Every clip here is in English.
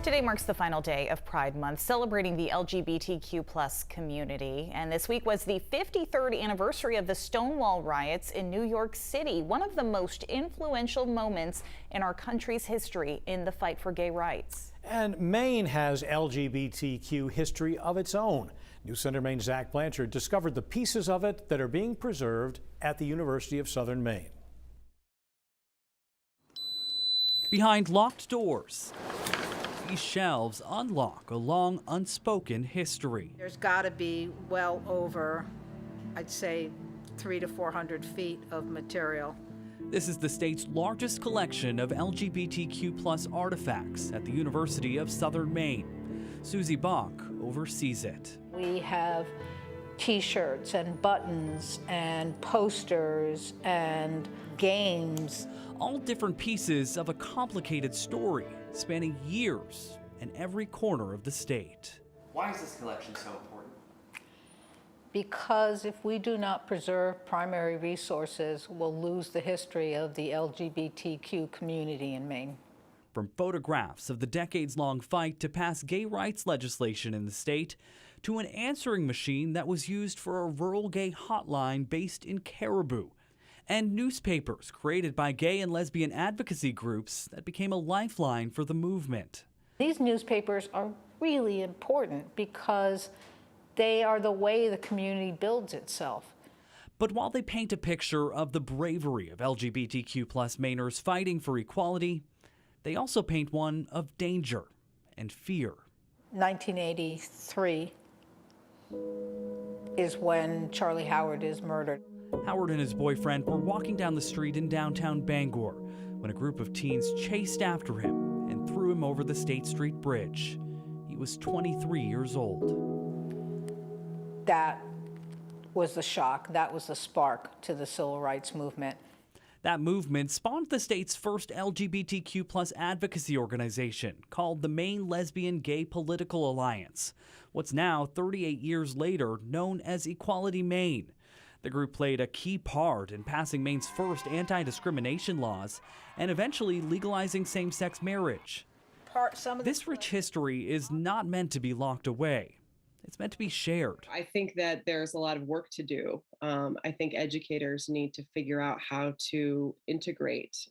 Today marks the final day of Pride Month, celebrating the LGBTQ plus community. And this week was the 53rd anniversary of the Stonewall riots in New York City, one of the most influential moments in our country's history in the fight for gay rights. And Maine has LGBTQ history of its own. News Center Maine's Zach Blanchard discovered the pieces of it that are being preserved at the University of Southern Maine. Behind locked doors, these shelves unlock a long unspoken history. There's got to be well over, I'd say, 300 to 400 feet of material. This is the state's largest collection of LGBTQ plus artifacts at the University of Southern Maine. Susie Bach oversees it. We have t-shirts and buttons and posters and games. All different pieces of a complicated story spanning years and every corner of the state. Why is this collection so important? Because if we do not preserve primary resources, we'll lose the history of the LGBTQ community in Maine. From photographs of the decades-long fight to pass gay rights legislation in the state, to an answering machine that was used for a rural gay hotline based in Caribou, and newspapers created by gay and lesbian advocacy groups that became a lifeline for the movement. These newspapers are really important because they are the way the community builds itself. But while they paint a picture of the bravery of LGBTQ plus Mainers fighting for equality, they also paint one of danger and fear. 1983 is when Charlie Howard is murdered. Howard and his boyfriend were walking down the street in downtown Bangor when a group of teens chased after him and threw him over the State Street Bridge. He was 23 years old. That was the shock. That was the spark to the civil rights movement. That movement spawned the state's first LGBTQ plus advocacy organization called the Maine Lesbian Gay Political Alliance, what's now 38 years later known as Equality Maine. The group played a key part in passing Maine's first anti-discrimination laws and eventually legalizing same-sex marriage. This rich history is not meant to be locked away. It's meant to be shared. I think that there's a lot of work to do. I think educators need to figure out how to integrate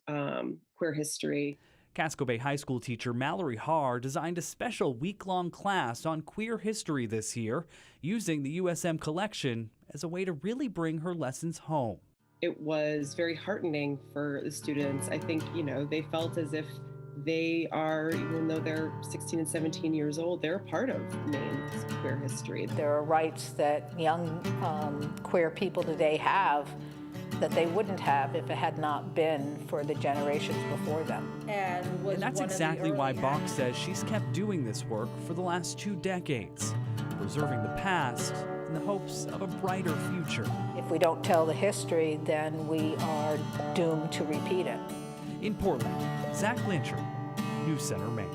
queer history. Casco Bay High School teacher Mallory Haar designed a special week-long class on queer history this year, using the USM collection as a way to really bring her lessons home. It was very heartening for the students. I think, they felt as if they are, even though they're 16 and 17 years old, they're a part of Maine's queer history. There are rights that young queer people today have that they wouldn't have if it had not been for the generations before them. And that's exactly why Bach says she's kept doing this work for the last 2 decades, preserving the past in the hopes of a brighter future. If we don't tell the history, then we are doomed to repeat it. In Portland, Zach Blanchard, News Center, Maine.